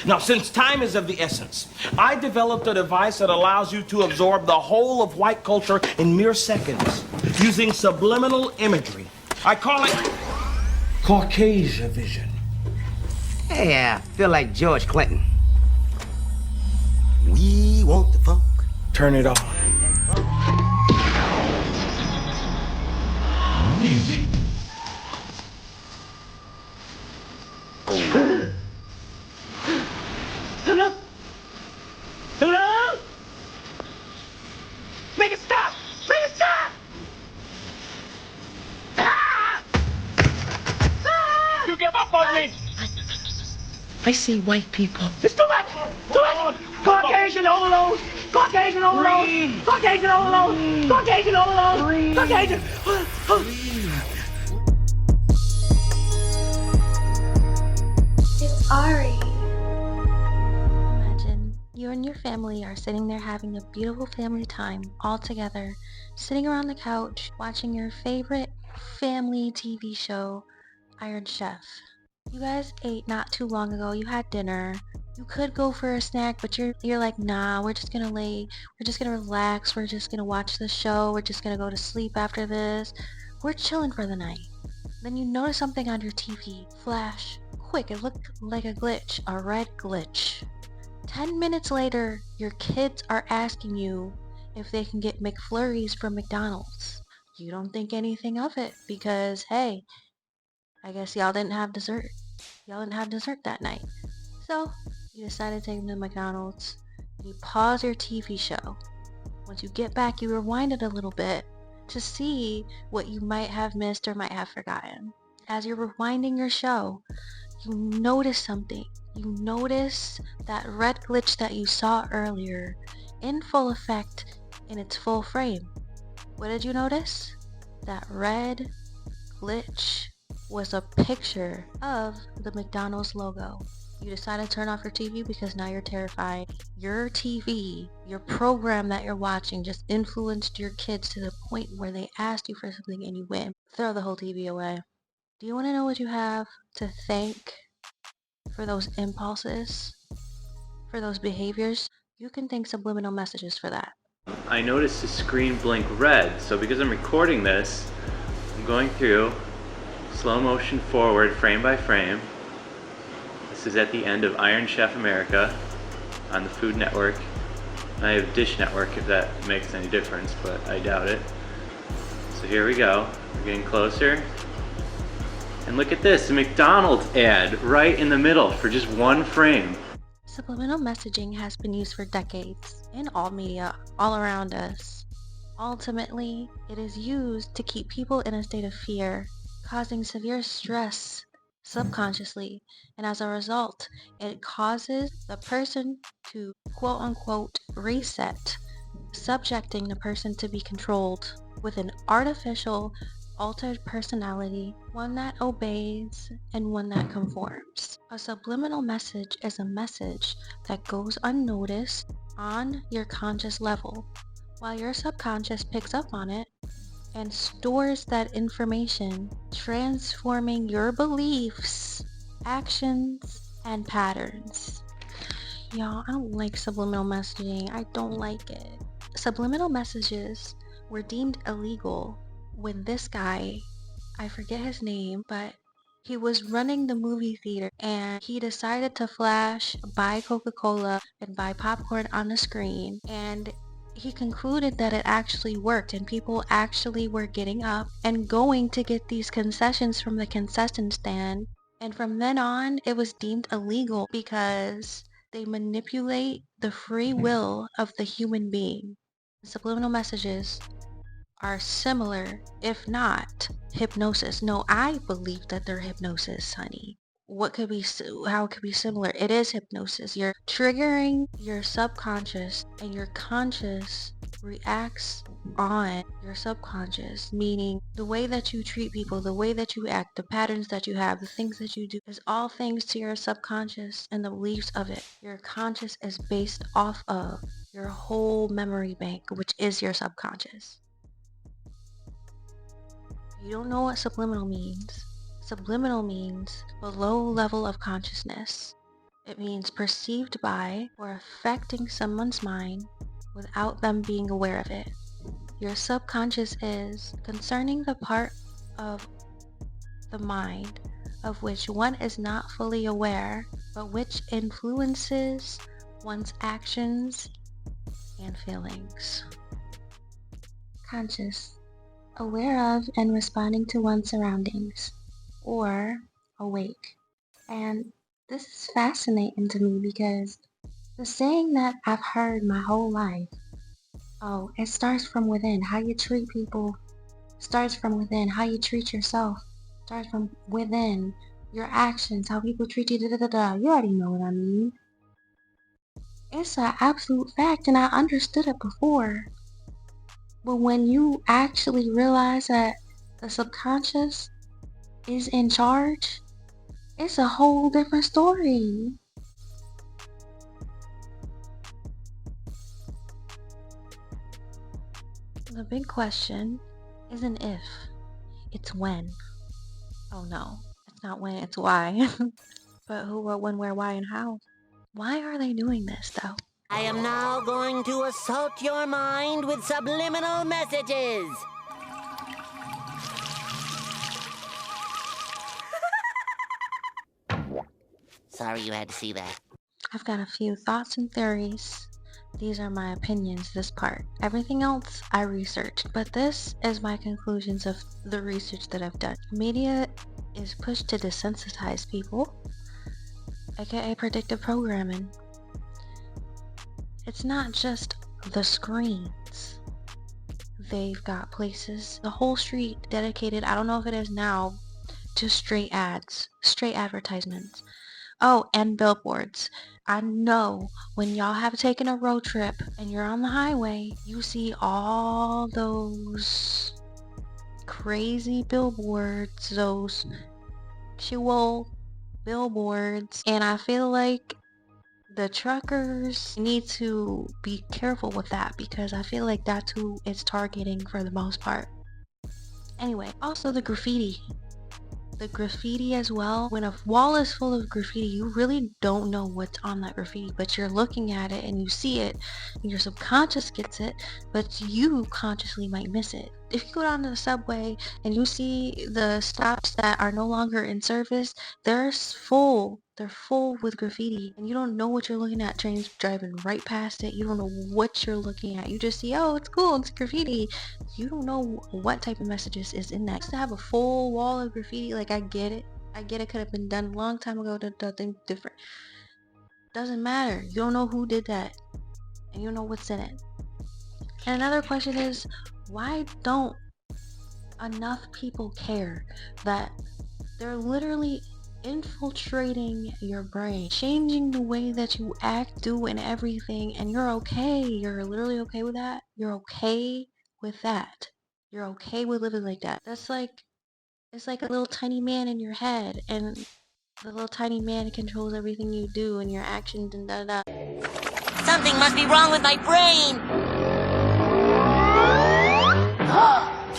Now, since time is of the essence, I developed a device that allows you to absorb the whole of white culture in mere seconds using subliminal imagery. I call it Caucasia vision. Hey, I feel like George Clinton. We want the funk. Turn it on. Hello? Hello? Make it stop! Make it stop! Ah! Ah! You give up on me! I see white people. It's too much! Too much! Caucasian overload! Caucasian overload! Caucasian overload! Caucasian overload! Caucasian! It's Ari. Imagine you and your family are sitting there having a beautiful family time all together, sitting around the couch watching your favorite family TV show, Iron Chef. You guys ate not too long ago, you had dinner. You could go for a snack, but you're like, nah, we're just gonna relax, we're just gonna watch the show, we're just gonna go to sleep after this. We're chilling for the night. Then you notice something on your TV. Flash. Quick, it looked like a glitch. A red glitch. 10 minutes later, your kids are asking you if they can get McFlurries from McDonald's. You don't think anything of it because, hey, I guess y'all didn't have dessert. Y'all didn't have dessert that night. So, you decided to take them to McDonald's. You pause your TV show. Once you get back, you rewind it a little bit to see what you might have missed or might have forgotten. As you're rewinding your show, you notice something. You notice that red glitch that you saw earlier in full effect in its full frame. What did you notice? That red glitch was a picture of the McDonald's logo. You decided to turn off your TV because now you're terrified. Your TV, your program that you're watching just influenced your kids to the point where they asked you for something and you went, throw the whole TV away. Do you want to know what you have to thank for those impulses, for those behaviors? You can thank subliminal messages for that. I noticed the screen blink red, so because I'm recording this, I'm going through slow motion forward, frame by frame. This is at the end of Iron Chef America on the Food Network. I have Dish Network if that makes any difference, but I doubt it. So here we go. We're getting closer. And look at this, a McDonald's ad right in the middle for just one frame. Subliminal messaging has been used for decades in all media, all around us. Ultimately, it is used to keep people in a state of fear, causing severe stress subconsciously, and as a result, it causes the person to quote-unquote reset, subjecting the person to be controlled with an artificial, altered personality, one that obeys and one that conforms. A subliminal message is a message that goes unnoticed on your conscious level, while your subconscious picks up on it and stores that information, transforming your beliefs, actions, and patterns. Y'all, I don't like subliminal messaging. I don't like it. Subliminal messages were deemed illegal when this guy, I forget his name, but he was running the movie theater and he decided to flash, buy Coca-Cola, and buy popcorn on the screen, and he concluded that it actually worked and people actually were getting up and going to get these concessions from the concession stand. And from then on, it was deemed illegal because they manipulate the free will of the human being. Subliminal messages are similar, if not hypnosis. No, I believe that they're hypnosis, honey. How it could be similar? It is hypnosis. You're triggering your subconscious and your conscious reacts on your subconscious, meaning the way that you treat people, the way that you act, the patterns that you have, the things that you do is all thanks to your subconscious and the beliefs of it. Your conscious is based off of your whole memory bank, which is your subconscious. You don't know what subliminal means. Subliminal means the low level of consciousness. It means perceived by or affecting someone's mind without them being aware of it. Your subconscious is concerning the part of the mind of which one is not fully aware, but which influences one's actions and feelings. Conscious, aware of and responding to one's surroundings, or awake. And this is fascinating to me because the saying that I've heard my whole life, oh, it starts from within. How you treat people starts from within. How you treat yourself starts from within. Your actions, how people treat you, You already know what I mean. It's an absolute fact, and I understood it before. But when you actually realize that the subconscious is in charge, it's a whole different story. The big question isn't if, it's when. Oh no, it's not when, it's why. But who, what, when, where, why, and how? Why are they doing this though? I am now going to assault your mind with subliminal messages. Sorry you had to see that. I've got a few thoughts and theories. These are my opinions, this part. Everything else I researched, but this is my conclusions of the research that I've done. Media is pushed to desensitize people, aka predictive programming. It's not just the screens. They've got places, the whole street dedicated, I don't know if it is now, to straight ads, straight advertisements. Oh, and billboards. I know when y'all have taken a road trip and you're on the highway, you see all those crazy billboards, those fuel billboards, and I feel like the truckers need to be careful with that because I feel like that's who it's targeting for the most part. Anyway, also the graffiti. The graffiti as well. When a wall is full of graffiti, you really don't know what's on that graffiti, but you're looking at it and you see it, and your subconscious gets it, but you consciously might miss it. If you go down to the subway and you see the stops that are no longer in service, they're full with graffiti, and you don't know what you're looking at. Trains driving right past it, you don't know what you're looking at. You just see, oh, it's cool, it's graffiti. You don't know what type of messages is in that. To have a full wall of graffiti, like I get it could have been done a long time ago, nothing different. Doesn't matter. You don't know who did that, and you don't know what's in it. And another question is, why don't enough people care that they're literally infiltrating your brain, changing the way that you act, do, and everything, and you're okay. You're literally okay with that. You're okay with that. You're okay with living like that. That's like, it's like a little tiny man in your head, and the little tiny man controls everything you do and your actions and da da da. Something must be wrong with my brain.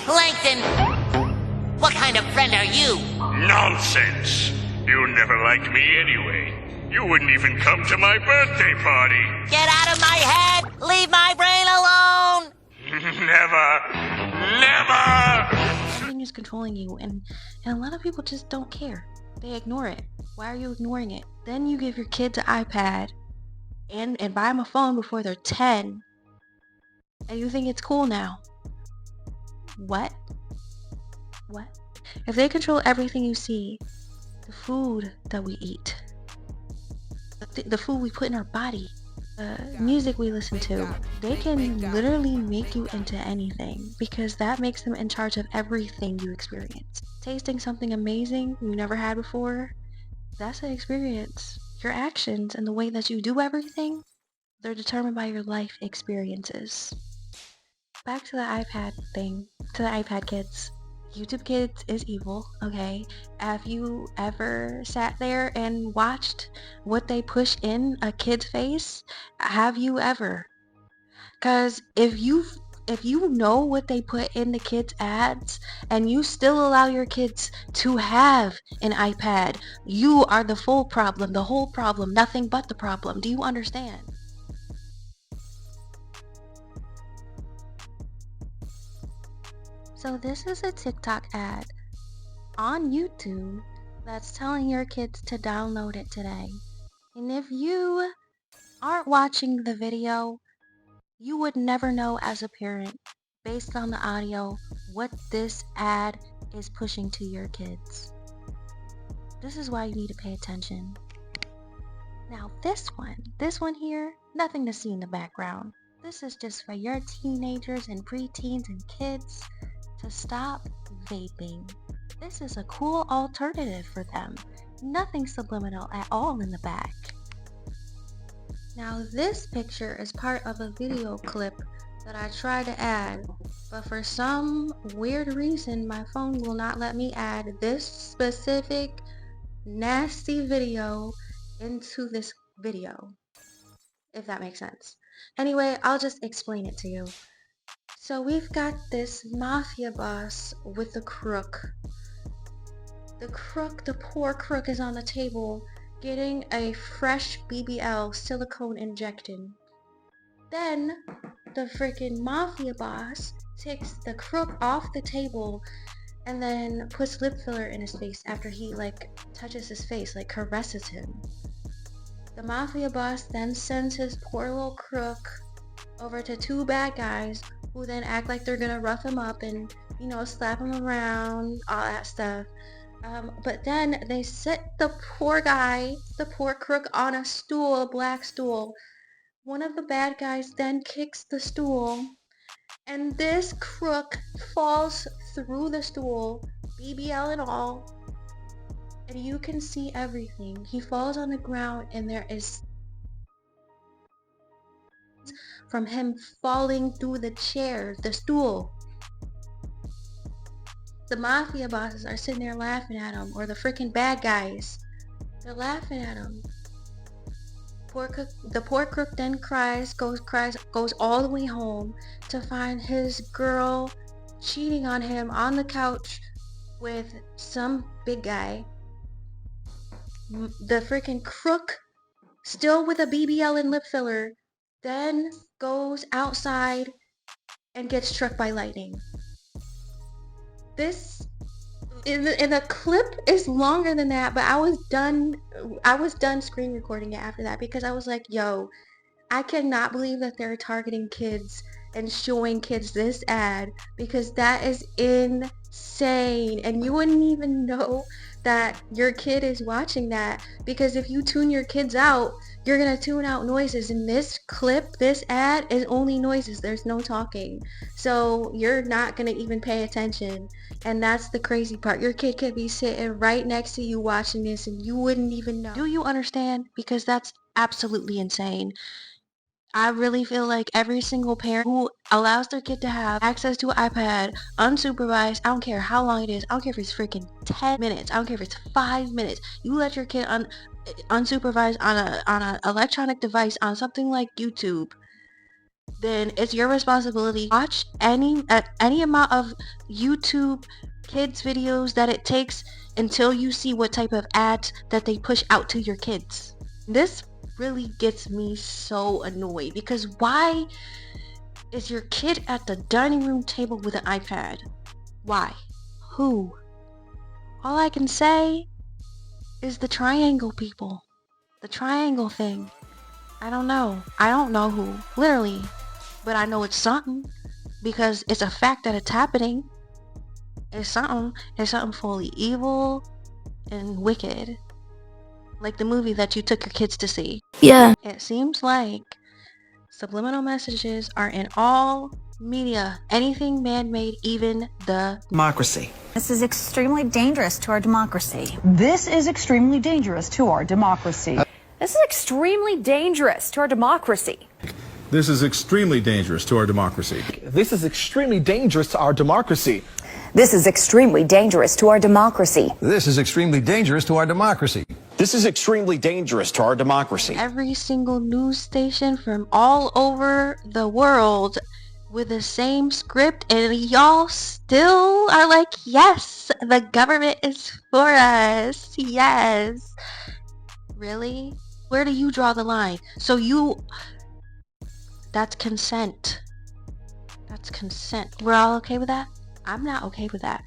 Plankton, what kind of friend are you? Nonsense! You never liked me anyway. You wouldn't even come to my birthday party. Get out of my head! Leave my brain alone! Never! Something is controlling you, and a lot of people just don't care. They ignore it. Why are you ignoring it? Then you give your kids an iPad and buy them a phone before they're 10, and you think it's cool now. What? If they control everything you see, the food that we eat, the food we put in our body, the music we listen to, they can literally make you into anything because that makes them in charge of everything you experience. Tasting something amazing you never had before, that's an experience. Your actions and the way that you do everything, they're determined by your life experiences. Back to the iPad thing, to the iPad kids. YouTube Kids is evil, okay? Have you ever sat there and watched what they push in a kid's face? Have you ever? Because if you've if you know what they put in the kids' ads and you still allow your kids to have an iPad, you are the full problem, the whole problem, nothing but the problem. Do you understand? So this is a TikTok ad on YouTube that's telling your kids to download it today. And if you aren't watching the video, you would never know as a parent, based on the audio, what this ad is pushing to your kids. This is why you need to pay attention. Now this one here, nothing to see in the background. This is just for your teenagers and preteens and kids to stop vaping. This is a cool alternative for them. Nothing subliminal at all in the back. Now this picture is part of a video clip that I tried to add, but for some weird reason my phone will not let me add this specific nasty video into this video, if that makes sense. Anyway, I'll just explain it to you. So we've got this mafia boss with the crook. The poor crook is on the table getting a fresh BBL silicone injection. Then the freaking mafia boss takes the crook off the table and then puts lip filler in his face after he touches his face, caresses him. The mafia boss then sends his poor little crook over to two bad guys who then act like they're gonna rough him up and, slap him around, all that stuff. But then they sit the poor crook on a stool, a black stool. One of the bad guys then kicks the stool, and this crook falls through the stool, BBL and all, and you can see everything. He falls on the ground, and there is from him falling through the chair, the stool. The mafia bosses are sitting there laughing at him, or the freaking bad guys. They're laughing at him. The poor crook then goes all the way home to find his girl cheating on him on the couch with some big guy. The freaking crook, still with a BBL and lip filler, then goes outside and gets struck by lightning. This in the clip is longer than that, but I was done screen recording it after that because I was like, yo, I cannot believe that they're targeting kids and showing kids this ad, because that is insane, and you wouldn't even know that your kid is watching that, because if you tune your kids out, you're gonna tune out noises. In this clip, this ad is only noises, there's no talking, so you're not gonna even pay attention. And that's the crazy part. Your kid could be sitting right next to you watching this and you wouldn't even know. Do you understand? Because that's absolutely insane. I really feel like every single parent who allows their kid to have access to an iPad unsupervised, I don't care how long it is, I don't care if it's freaking 10 minutes, I don't care if it's 5 minutes, you let your kid unsupervised on an electronic device on something like YouTube, then it's your responsibility to watch any amount of YouTube kids videos that it takes until you see what type of ads that they push out to your kids. This really gets me so annoyed, because why is your kid at the dining room table with an iPad? Why? Who? All I can say is the triangle people. The triangle thing. I don't know who, literally, but I know it's something, because it's a fact that it's happening. It's something fully evil and wicked. Like the movie that you took your kids to see. Yeah. It seems like subliminal messages are in all media. Anything man-made, even the democracy. This is extremely dangerous to our democracy. This is extremely dangerous to our democracy. This is extremely dangerous to our democracy. This is extremely dangerous to our democracy. This is extremely dangerous to our democracy. This is extremely dangerous to our democracy. This is extremely dangerous to our democracy. This is extremely dangerous to our democracy. Every single news station from all over the world with the same script, and y'all still are like, yes, the government is for us. Yes. Really? Where do you draw the line? So that's consent. That's consent. We're all okay with that? I'm not okay with that.